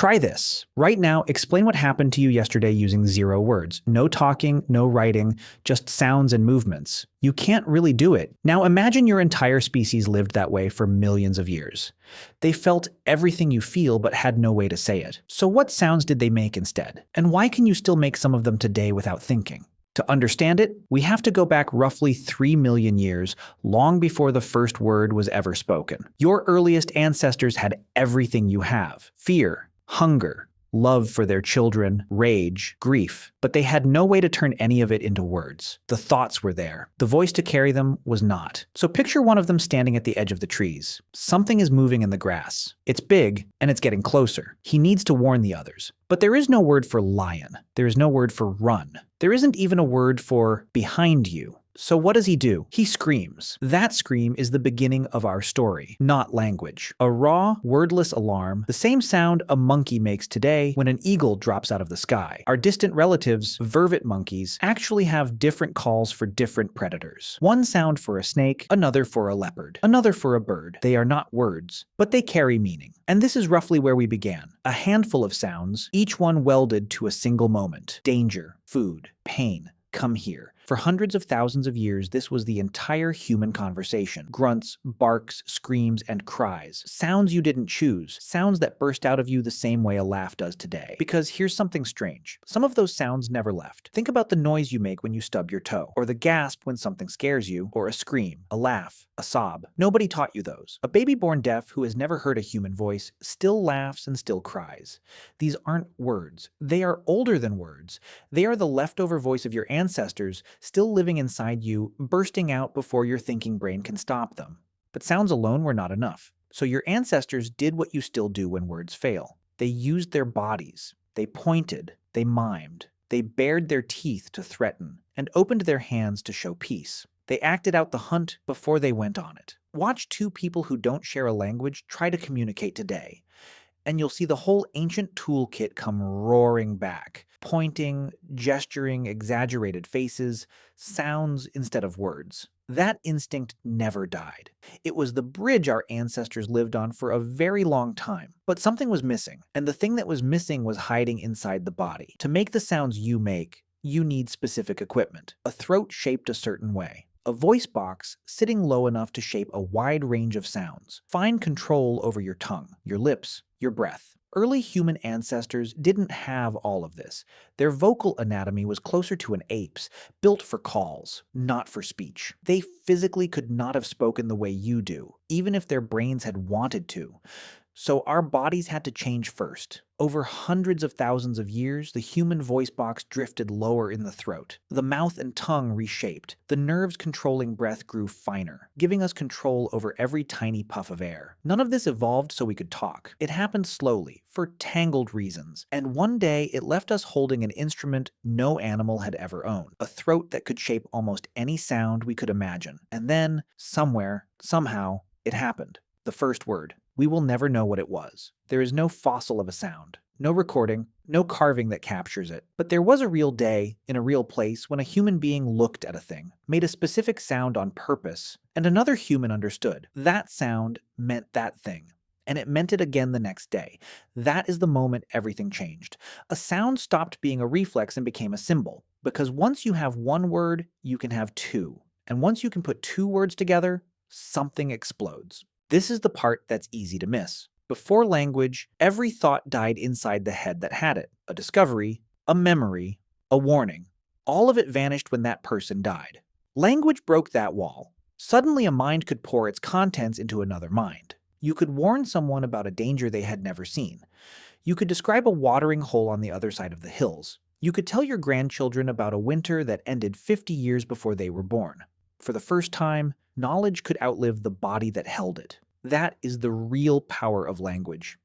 Try this. Right now, explain what happened to you yesterday using 0 words. No talking, no writing, just sounds and movements. You can't really do it. Now imagine your entire species lived that way for millions of years. They felt everything you feel but had no way to say it. So what sounds did they make instead? And why can you still make some of them today without thinking? To understand it, we have to go back roughly 3 million years, long before the first word was ever spoken. Your earliest ancestors had everything you have: fear, hunger, love for their children, rage, grief, but they had no way to turn any of it into words. The thoughts were there. The voice to carry them was not. So picture one of them standing at the edge of the trees. Something is moving in the grass. It's big, and it's getting closer. He needs to warn the others. But there is no word for lion. There is no word for run. There isn't even a word for behind you. So what does he do? He screams. That scream is the beginning of our story, not language. A raw, wordless alarm, the same sound a monkey makes today when an eagle drops out of the sky. Our distant relatives, vervet monkeys, actually have different calls for different predators. One sound for a snake, another for a leopard, another for a bird. They are not words, but they carry meaning. And this is roughly where we began. A handful of sounds, each one welded to a single moment. Danger, food, pain, come here. For hundreds of thousands of years, this was the entire human conversation. Grunts, barks, screams, and cries. Sounds you didn't choose. Sounds that burst out of you the same way a laugh does today. Because here's something strange. Some of those sounds never left. Think about the noise you make when you stub your toe, or the gasp when something scares you, or a scream, a laugh, a sob. Nobody taught you those. A baby born deaf who has never heard a human voice still laughs and still cries. These aren't words. They are older than words. They are the leftover voice of your ancestors, still living inside you, bursting out before your thinking brain can stop them. But sounds alone were not enough. So your ancestors did what you still do when words fail. They used their bodies. They pointed. They mimed. They bared their teeth to threaten and opened their hands to show peace. They acted out the hunt before they went on it. Watch two people who don't share a language try to communicate today, and you'll see the whole ancient toolkit come roaring back. Pointing, gesturing, exaggerated faces, sounds instead of words. That instinct never died. It was the bridge our ancestors lived on for a very long time. But something was missing, and the thing that was missing was hiding inside the body. To make the sounds you make, you need specific equipment. A throat shaped a certain way. A voice box sitting low enough to shape a wide range of sounds. Fine control over your tongue, your lips, your breath. Early human ancestors didn't have all of this. Their vocal anatomy was closer to an ape's, built for calls, not for speech. They physically could not have spoken the way you do, even if their brains had wanted to. So our bodies had to change first. Over hundreds of thousands of years, the human voice box drifted lower in the throat. The mouth and tongue reshaped. The nerves controlling breath grew finer, giving us control over every tiny puff of air. None of this evolved so we could talk. It happened slowly, for tangled reasons. And one day, it left us holding an instrument no animal had ever owned. A throat that could shape almost any sound we could imagine. And then, somewhere, somehow, it happened. The first word. We will never know what it was. There is no fossil of a sound, no recording, no carving that captures it. But there was a real day, in a real place, when a human being looked at a thing, made a specific sound on purpose, and another human understood. That sound meant that thing, and it meant it again the next day. That is the moment everything changed. A sound stopped being a reflex and became a symbol, because once you have one word, you can have two. And once you can put two words together, something explodes. This is the part that's easy to miss. Before language, every thought died inside the head that had it. A discovery, a memory, a warning. All of it vanished when that person died. Language broke that wall. Suddenly a mind could pour its contents into another mind. You could warn someone about a danger they had never seen. You could describe a watering hole on the other side of the hills. You could tell your grandchildren about a winter that ended 50 years before they were born. For the first time, knowledge could outlive the body that held it. That is the real power of language.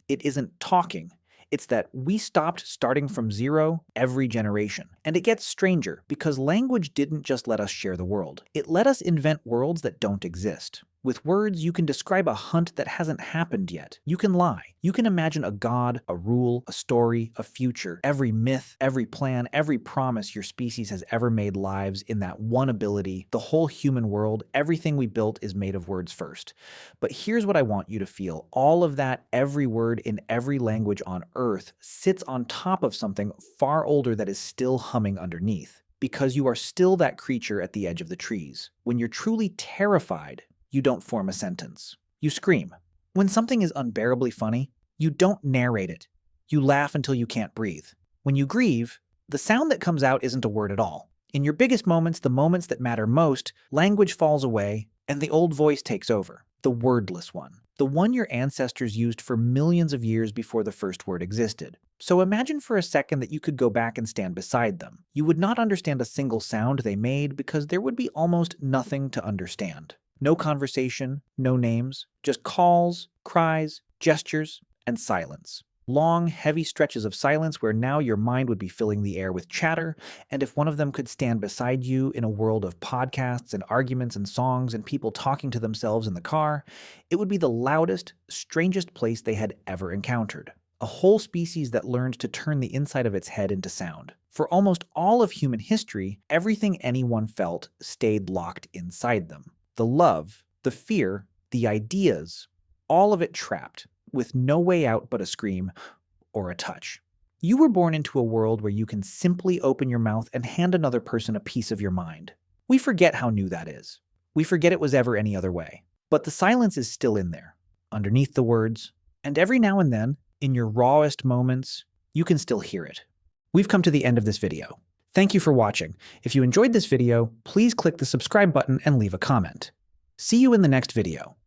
It isn't talking. It's that we stopped starting from zero every generation. And it gets stranger because language didn't just let us share the world. It let us invent worlds that don't exist. With words, you can describe a hunt that hasn't happened yet. You can lie. You can imagine a god, a rule, a story, a future. Every myth, every plan, every promise your species has ever made lives in that one ability. The whole human world, everything we built is made of words first. But here's what I want you to feel. All of that, every word in every language on Earth, sits on top of something far older that is still humming underneath. Because you are still that creature at the edge of the trees. When you're truly terrified, you don't form a sentence. You scream. When something is unbearably funny, you don't narrate it. You laugh until you can't breathe. When you grieve, the sound that comes out isn't a word at all. In your biggest moments, the moments that matter most, language falls away and the old voice takes over. The wordless one. The one your ancestors used for millions of years before the first word existed. So imagine for a second that you could go back and stand beside them. You would not understand a single sound they made because there would be almost nothing to understand. No conversation, no names, just calls, cries, gestures, and silence. Long, heavy stretches of silence where now your mind would be filling the air with chatter, and if one of them could stand beside you in a world of podcasts and arguments and songs and people talking to themselves in the car, it would be the loudest, strangest place they had ever encountered. A whole species that learned to turn the inside of its head into sound. For almost all of human history, everything anyone felt stayed locked inside them. The love, the fear, the ideas, all of it trapped, with no way out but a scream or a touch. You were born into a world where you can simply open your mouth and hand another person a piece of your mind. We forget how new that is. We forget it was ever any other way. But the silence is still in there, underneath the words, and every now and then, in your rawest moments, you can still hear it. We've come to the end of this video. Thank you for watching. If you enjoyed this video, please click the subscribe button and leave a comment. See you in the next video.